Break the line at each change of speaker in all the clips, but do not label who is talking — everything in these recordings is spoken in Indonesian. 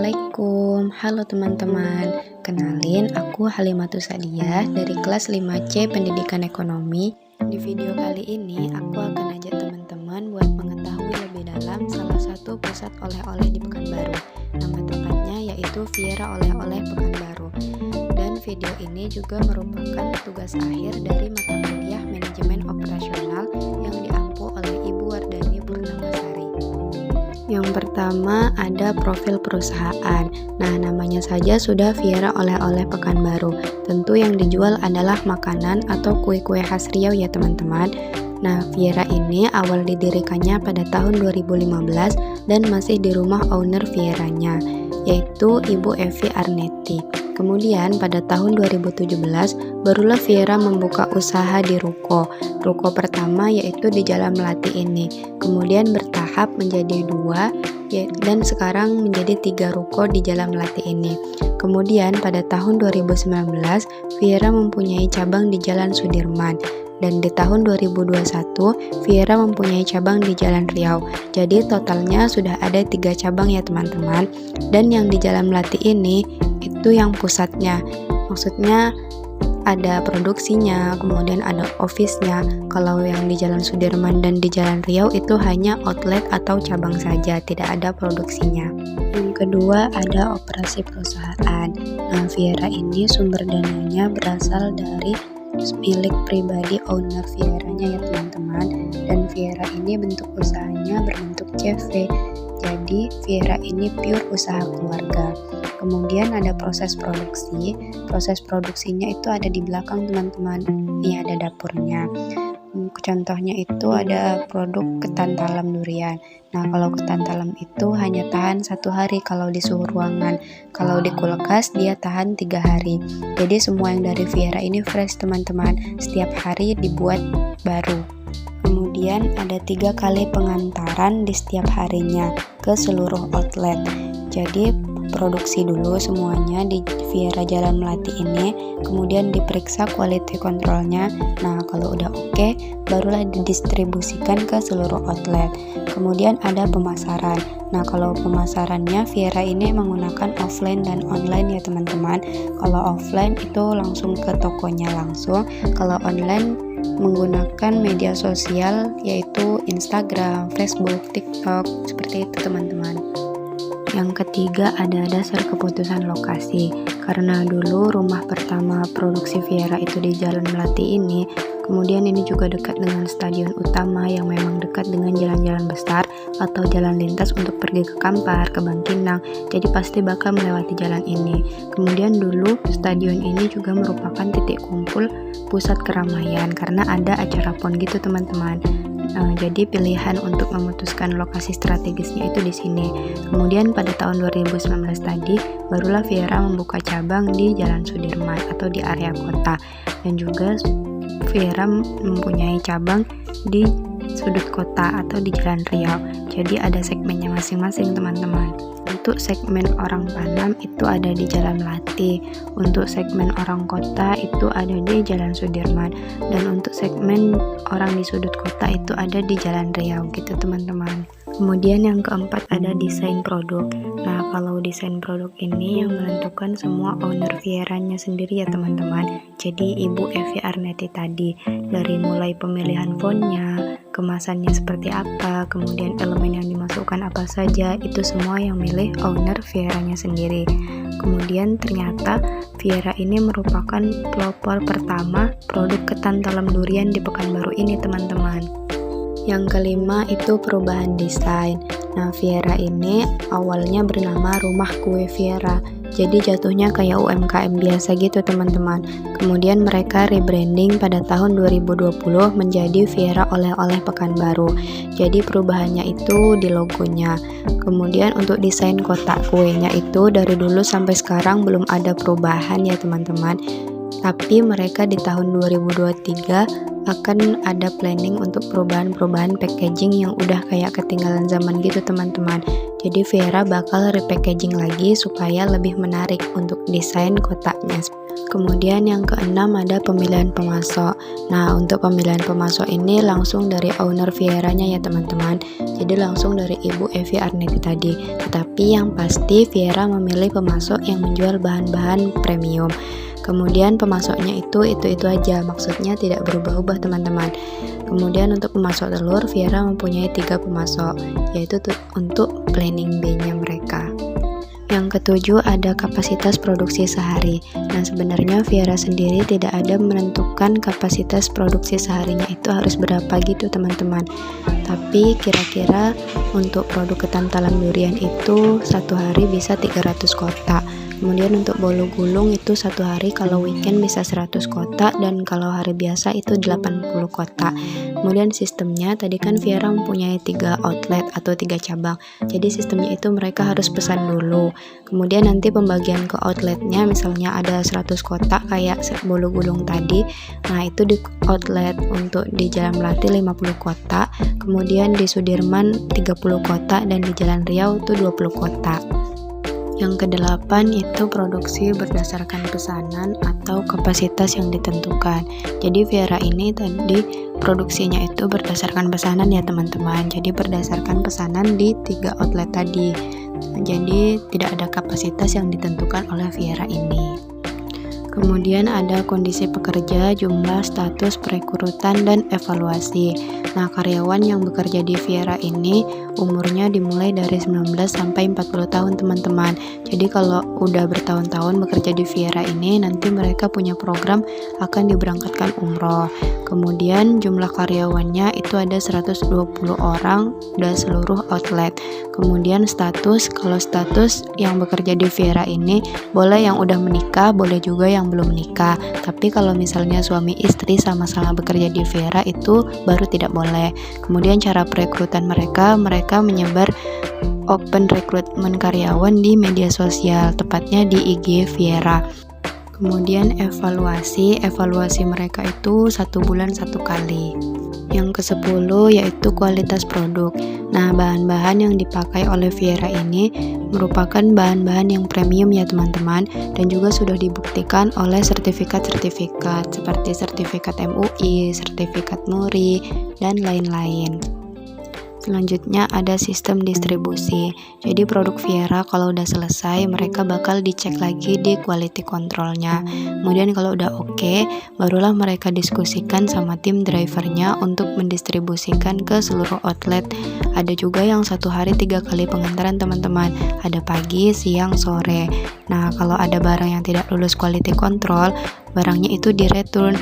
Assalamualaikum, halo teman-teman. Kenalin, aku Halimatus Sadiah dari kelas 5C Pendidikan Ekonomi. Di video kali ini, aku akan ajak teman-teman buat mengetahui lebih dalam salah satu pusat oleh-oleh di Pekanbaru. Nama tempatnya yaitu Viera Oleh-oleh Pekanbaru. Dan video ini juga merupakan tugas akhir dari mata kuliah Manajemen Operasional yang diampu oleh Ibu Wardani Purnamasari. Yang pertama ada profil perusahaan. Nah, namanya saja sudah Viera Oleh-oleh Pekanbaru. Tentu yang dijual adalah makanan atau kue-kue khas Riau ya teman-teman. Nah, Viera ini awal didirikannya pada tahun 2015 dan masih di rumah owner Vieranya, yaitu Ibu Evi Arneti. Kemudian pada tahun 2017 barulah Viera membuka usaha di ruko. Ruko pertama yaitu di Jalan Melati ini. Kemudian bertahap menjadi 2 dan sekarang menjadi 3 ruko di Jalan Melati ini. Kemudian pada tahun 2019 Viera mempunyai cabang di Jalan Sudirman. Dan di tahun 2021 Viera mempunyai cabang di Jalan Riau. Jadi totalnya sudah ada 3 cabang ya teman-teman. Dan yang di Jalan Melati ini itu yang pusatnya. Maksudnya ada produksinya, kemudian ada office-nya. Kalau yang di Jalan Sudirman dan di Jalan Riau itu hanya outlet atau cabang saja, tidak ada produksinya. Yang kedua ada operasi perusahaan. Nah, Viera ini sumber dananya berasal dari milik pribadi owner Vieranya ya teman-teman. Dan Viera ini bentuk usahanya berbentuk CV. Jadi Viera ini pure usaha keluarga. Kemudian ada proses produksi. Proses produksinya itu ada di belakang teman-teman. Ini ada dapurnya. Contohnya itu ada produk ketan talam durian. Nah, kalau ketan talam itu hanya tahan 1 hari kalau di suhu ruangan. Kalau di kulkas dia tahan 3 hari. Jadi semua yang dari Viera ini fresh teman-teman. Setiap hari dibuat baru. Kemudian ada 3 kali pengantaran di setiap harinya ke seluruh outlet. Jadi produksi dulu semuanya di Viera Jalan Melati ini, kemudian diperiksa quality controlnya. Nah, kalau udah oke, barulah didistribusikan ke seluruh outlet. Kemudian ada pemasaran. Nah, kalau pemasarannya Viera ini menggunakan offline dan online ya teman-teman. Kalau offline itu langsung ke tokonya langsung. Kalau online menggunakan media sosial yaitu Instagram, Facebook, TikTok, seperti itu teman-teman. Yang ketiga ada dasar keputusan lokasi. Karena dulu rumah pertama produksi Viera itu di Jalan Melati ini, kemudian ini juga dekat dengan stadion utama yang memang dekat dengan jalan-jalan besar atau jalan lintas untuk pergi ke Kampar, ke Bangkinang. Jadi pasti bakal melewati jalan ini. Kemudian dulu stadion ini juga merupakan titik kumpul pusat keramaian karena ada acara PON gitu teman-teman. Jadi pilihan untuk memutuskan lokasi strategisnya itu di sini. Kemudian pada tahun 2019 tadi barulah Viera membuka cabang di Jalan Sudirman atau di area kota. Dan juga Viera mempunyai cabang di sudut kota atau di Jalan Riau. Jadi ada segmennya masing-masing teman-teman. Untuk segmen orang Panam itu ada di Jalan Melati. Untuk segmen orang kota itu ada di Jalan Sudirman. Dan untuk segmen orang di sudut kota itu ada di Jalan Riau gitu teman-teman. Kemudian yang keempat ada desain produk. Nah, kalau desain produk ini yang menentukan semua owner Vieranya sendiri ya teman-teman. Jadi Ibu Evi Arneti tadi, dari mulai pemilihan fontnya, kemasannya seperti apa, kemudian elemen yang dimasukkan apa saja, itu semua yang milih owner Vieranya sendiri. Kemudian ternyata Viera ini merupakan pelopor pertama produk ketan talam durian di Pekanbaru ini teman-teman. Yang kelima itu perubahan desain. Nah, Viera ini awalnya bernama Rumah Kue Viera. Jadi jatuhnya kayak UMKM biasa gitu teman-teman. Kemudian mereka rebranding pada tahun 2020 menjadi Viera Oleh-oleh Pekanbaru. Jadi perubahannya itu di logonya. Kemudian untuk desain kotak kuenya itu dari dulu sampai sekarang belum ada perubahan ya teman-teman. Tapi mereka di tahun 2023 akan ada planning untuk perubahan-perubahan packaging yang udah kayak ketinggalan zaman gitu teman-teman. Jadi Viera bakal repackaging lagi supaya lebih menarik untuk desain kotaknya. Kemudian yang keenam ada pemilihan pemasok. Nah, untuk pemilihan pemasok ini langsung dari owner Viera-nya ya teman-teman. Jadi langsung dari Ibu Evi Arneti tadi. Tetapi yang pasti Viera memilih pemasok yang menjual bahan-bahan premium. Kemudian pemasoknya itu aja, maksudnya tidak berubah-ubah teman-teman. Kemudian untuk pemasok telur, Viera mempunyai 3 pemasok, yaitu untuk planning B-nya mereka. Yang ketujuh ada kapasitas produksi sehari. Nah, sebenarnya Viera sendiri tidak ada menentukan kapasitas produksi seharinya itu harus berapa gitu teman-teman. Tapi kira-kira untuk produk ketan talam durian itu satu hari bisa 300 kotak. Kemudian untuk bolu gulung itu satu hari kalau weekend bisa 100 kotak dan kalau hari biasa itu 80 kotak. Kemudian sistemnya tadi kan Viera mempunyai 3 outlet atau 3 cabang. Jadi sistemnya itu mereka harus pesan dulu. Kemudian nanti pembagian ke outletnya misalnya ada 100 kotak kayak bolu gulung tadi. Nah, itu di outlet untuk di Jalan Melati 50 kotak. Kemudian di Sudirman 30 kotak dan di Jalan Riau itu 20 kotak. Yang kedelapan itu produksi berdasarkan pesanan atau kapasitas yang ditentukan. Jadi Viera ini tadi produksinya itu berdasarkan pesanan ya teman-teman. Jadi berdasarkan pesanan di 3 outlet tadi. Jadi tidak ada kapasitas yang ditentukan oleh Viera ini. Kemudian ada kondisi pekerja, jumlah, status, perekrutan, dan evaluasi. Nah, karyawan yang bekerja di Viera ini umurnya dimulai dari 19 sampai 40 tahun teman-teman. Jadi kalau udah bertahun-tahun bekerja di Viera ini, nanti mereka punya program akan diberangkatkan umroh. Kemudian jumlah karyawannya itu ada 120 orang dari seluruh outlet. Kemudian status, kalau status yang bekerja di Viera ini boleh yang udah menikah, boleh juga yang belum menikah. Tapi kalau misalnya suami istri sama-sama bekerja di Viera itu baru tidak boleh. Kemudian cara perekrutan mereka menyebar open recruitment karyawan di media sosial, tepatnya di IG Viera. Kemudian evaluasi mereka itu 1 bulan 1 kali. Yang ke-10 yaitu kualitas produk. Nah, bahan-bahan yang dipakai oleh Viera ini merupakan bahan-bahan yang premium ya teman-teman, dan juga sudah dibuktikan oleh sertifikat-sertifikat seperti sertifikat MUI, sertifikat MURI, dan lain-lain. Selanjutnya ada sistem distribusi. Jadi produk Viera kalau udah selesai mereka bakal dicek lagi di quality controlnya. Kemudian kalau udah oke, barulah mereka diskusikan sama tim drivernya untuk mendistribusikan ke seluruh outlet. Ada juga yang 1 hari 3 kali pengantaran teman-teman. Ada pagi, siang, sore. Nah, kalau ada barang yang tidak lulus quality control, barangnya itu di-return.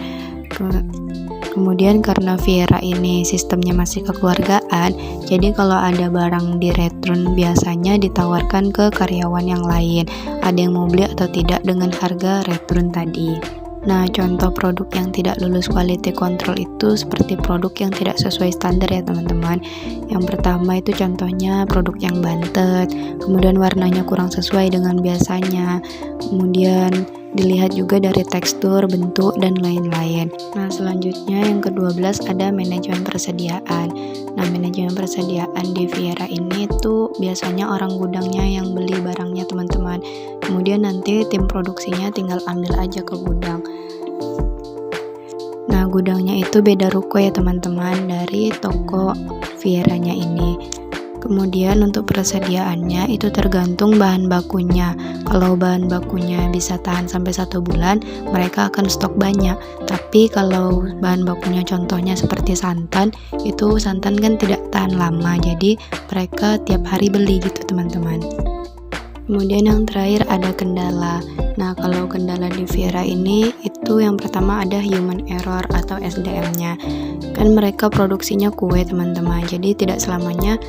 Kemudian karena Viera ini sistemnya masih kekeluargaan, jadi kalau ada barang di return biasanya ditawarkan ke karyawan yang lain. Ada yang mau beli atau tidak dengan harga return tadi. Nah, contoh produk yang tidak lulus quality control itu seperti produk yang tidak sesuai standar ya teman-teman. Yang pertama itu contohnya produk yang bantet, kemudian warnanya kurang sesuai dengan biasanya, kemudian dilihat juga dari tekstur, bentuk, dan lain-lain. Nah, selanjutnya yang ke-12 ada manajemen persediaan. Nah, manajemen persediaan di Viera ini tuh biasanya orang gudangnya yang beli barangnya teman-teman. Kemudian nanti tim produksinya tinggal ambil aja ke gudang. Nah, gudangnya itu beda ruko ya teman-teman dari toko Vieranya ini. Kemudian untuk persediaannya itu tergantung bahan bakunya. Kalau bahan bakunya bisa tahan sampai 1 bulan, mereka akan stok banyak. Tapi kalau bahan bakunya contohnya seperti santan, itu santan kan tidak tahan lama. Jadi mereka tiap hari beli gitu teman-teman. Kemudian yang terakhir ada kendala. Nah, kalau kendala di Viera ini itu yang pertama ada human error atau SDM-nya. Kan mereka produksinya kue teman-teman. Jadi tidak selamanya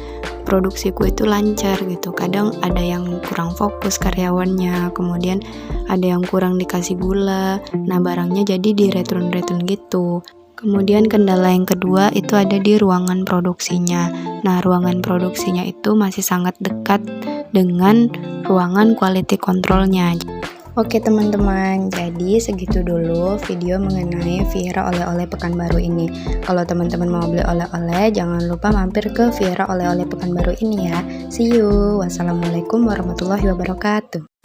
produksi kue itu lancar gitu. Kadang ada yang kurang fokus karyawannya, kemudian ada yang kurang dikasih gula. Nah, barangnya jadi di return gitu. Kemudian kendala yang kedua itu ada di ruangan produksinya. Nah, ruangan produksinya itu masih sangat dekat dengan ruangan quality controlnya. Oke teman-teman, jadi segitu dulu video mengenai Viera oleh-oleh Pekanbaru ini. Kalau teman-teman mau beli oleh-oleh, jangan lupa mampir ke Viera oleh-oleh Pekanbaru ini ya. See you. Wassalamualaikum warahmatullahi wabarakatuh.